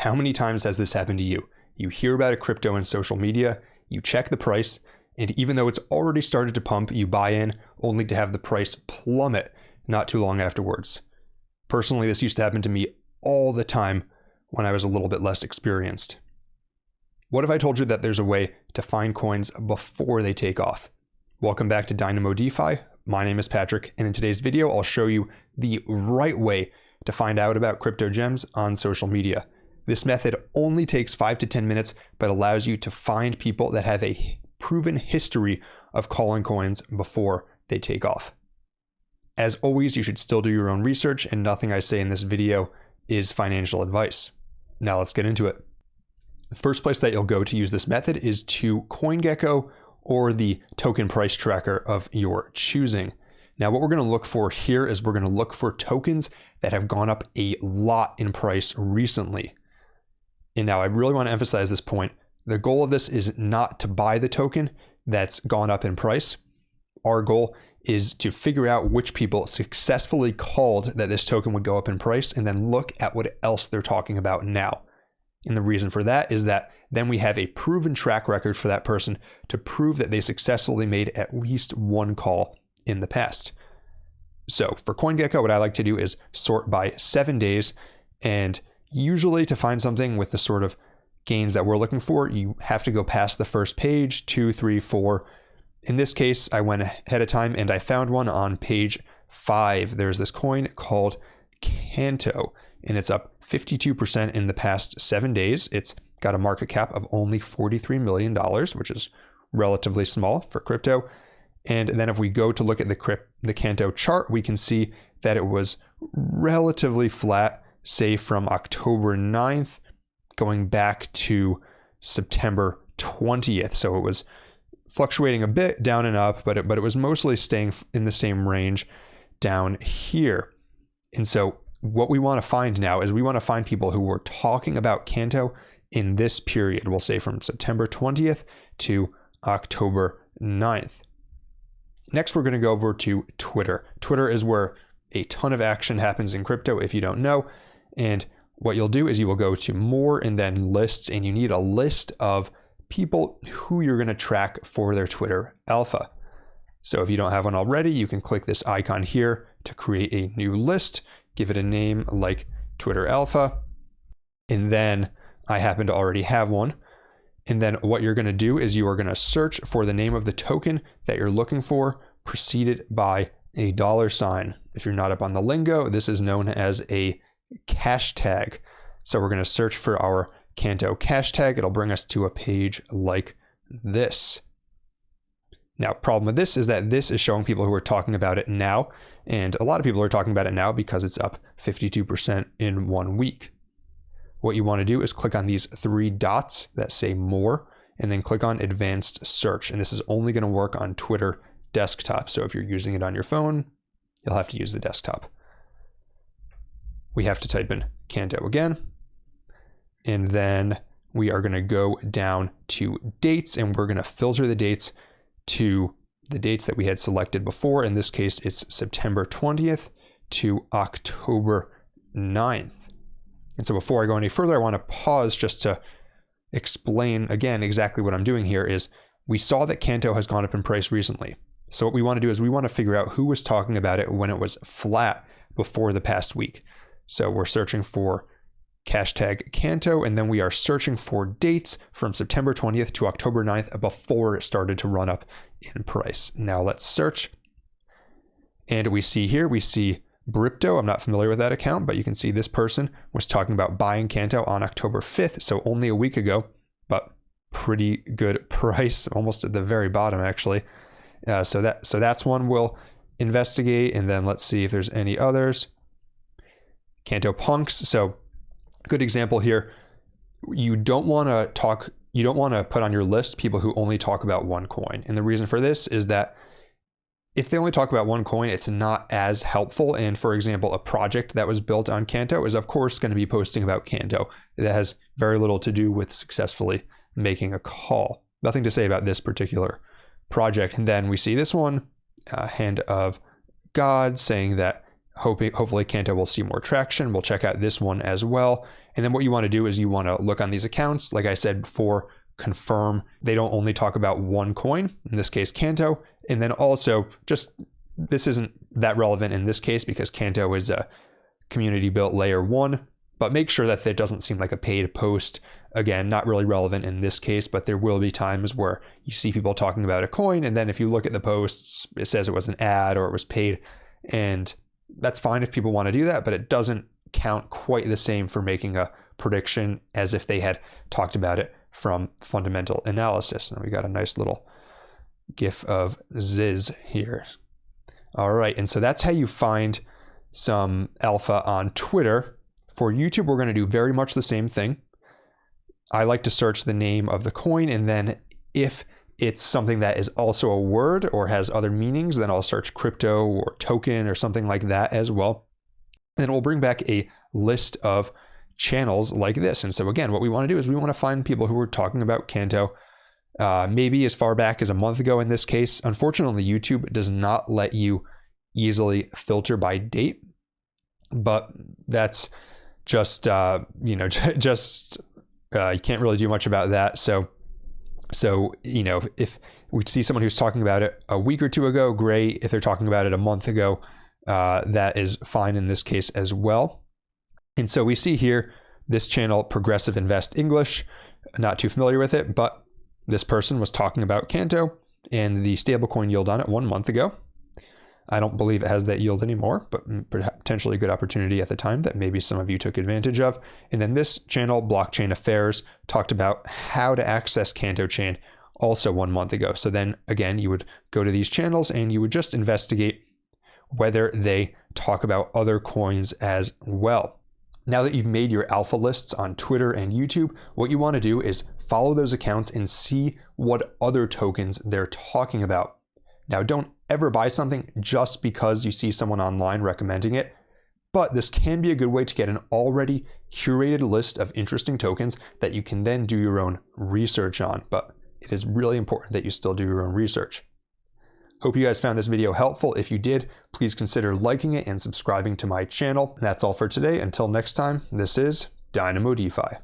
How many times has this happened to you? You hear about a crypto in social media, you check the price, and even though it's already started to pump, you buy in only to have the price plummet not too long afterwards. Personally, this used to happen to me all the time when I was a little bit less experienced. What if I told you that there's a way to find coins before they take off? Welcome back to Dynamo DeFi. My name is Patrick, and in today's video, I'll show you the right way to find out about crypto gems on social media. This method only takes 5 to 10 minutes, but allows you to find people that have a proven history of calling coins before they take off. As always, you should still do your own research, and nothing I say in this video is financial advice. Now let's get into it. The first place that you'll go to use this method is to CoinGecko or the token price tracker of your choosing. Now, what we're going to look for here is we're going to look for tokens that have gone up a lot in price recently. And now I really want to emphasize this point. The goal of this is not to buy the token that's gone up in price. Our goal is to figure out which people successfully called that this token would go up in price and then look at what else they're talking about now. And the reason for that is that then we have a proven track record for that person to prove that they successfully made at least one call in the past. So for CoinGecko, what I like to do is sort by 7 days. And usually to find something with the sort of gains that we're looking for, you have to go past the first page, 2, 3, 4. In this case, I went ahead of time and I found one on page 5. There's this coin called Canto, and it's up 52% in the past 7 days. It's got a market cap of only $43 million, which is relatively small for crypto. And then if we go to look at the Canto chart, we can see that it was relatively flat, say from October 9th, going back to September 20th. So it was fluctuating a bit down and up, but it was mostly staying in the same range down here. And so what we want to find now is we want to find people who were talking about Canto in this period. We'll say from September 20th to October 9th. Next, we're going to go over to Twitter. Twitter is where a ton of action happens in crypto if you don't know. And what you'll do is you will go to more and then lists, and you need a list of people who you're going to track for their Twitter alpha. So if you don't have one already, you can click this icon here to create a new list, give it a name like Twitter alpha. And then I happen to already have one. And then what you're going to do is you are going to search for the name of the token that you're looking for, preceded by a $sign. If you're not up on the lingo, this is known as a cash tag. So we're going to search for our Canto cash tag. It'll bring us to a page like this. Now, problem with this is that this is showing people who are talking about it now. And a lot of people are talking about it now because it's up 52% in 1 week. What you want to do is click on these 3 dots that say more, and then click on advanced search. And this is only going to work on Twitter desktop. So if you're using it on your phone, you'll have to use the desktop. We have to type in Canto again. And then we are going to go down to dates, and we're going to filter the dates to the dates that we had selected before. In this case, it's September 20th to October 9th. And so before I go any further, I want to pause just to explain again exactly what I'm doing here. Is we saw that Canto has gone up in price recently. So what we want to do is we want to figure out who was talking about it when it was flat before the past week. So we're searching for hashtag Canto, and then we are searching for dates from September 20th to October 9th before it started to run up in price. Now let's search. And we see Brypto. I'm not familiar with that account, but you can see this person was talking about buying Canto on October 5th, so only a week ago, but pretty good price, almost at the very bottom actually. So that's one we'll investigate, and then let's see if there's any others. Canto Punks. So good example here. You don't want to put on your list people who only talk about one coin. And the reason for this is that if they only talk about one coin, it's not as helpful. And for example, a project that was built on Canto is of course going to be posting about Canto. That has very little to do with successfully making a call. Nothing to say about this particular project. And then we see this one, Hand of God, saying that hopefully Canto will see more traction. We'll check out this one as well. And then what you want to do is you want to look on these accounts, like I said before, confirm they don't only talk about one coin, in this case Canto, and then also just, this isn't that relevant in this case because Canto is a community built layer 1, but make sure that it doesn't seem like a paid post. Again, not really relevant in this case, but there will be times where you see people talking about a coin, and then if you look at the posts, it says it was an ad or it was paid, and that's fine if people want to do that, but it doesn't count quite the same for making a prediction as if they had talked about it from fundamental analysis. And we got a nice little gif of Ziz here. All right, and so that's how you find some alpha on Twitter. For YouTube, we're going to do very much the same thing. I like to search the name of the coin, and then if it's something that is also a word or has other meanings, then I'll search crypto or token or something like that as well. And then we'll bring back a list of channels like this. And so again, what we want to do is we want to find people who are talking about Canto, maybe as far back as a month ago in this case. Unfortunately, YouTube does not let you easily filter by date, but that's just, you can't really do much about that. So, if we see someone who's talking about it a week or two ago, great. If they're talking about it a month ago, that is fine in this case as well. And so we see here this channel, Progressive Invest English, not too familiar with it, but this person was talking about Canto and the stablecoin yield on it 1 month ago. I don't believe it has that yield anymore, but potentially a good opportunity at the time that maybe some of you took advantage of. And then this channel, Blockchain Affairs, talked about how to access Canto Chain also 1 month ago. So then again, you would go to these channels and you would just investigate whether they talk about other coins as well. Now that you've made your alpha lists on Twitter and YouTube, what you want to do is follow those accounts and see what other tokens they're talking about. Now, don't ever buy something just because you see someone online recommending it, but this can be a good way to get an already curated list of interesting tokens that you can then do your own research on. But it is really important that you still do your own research. Hope you guys found this video helpful. If you did, please consider liking it and subscribing to my channel. And that's all for today. Until next time, this is Dynamo DeFi.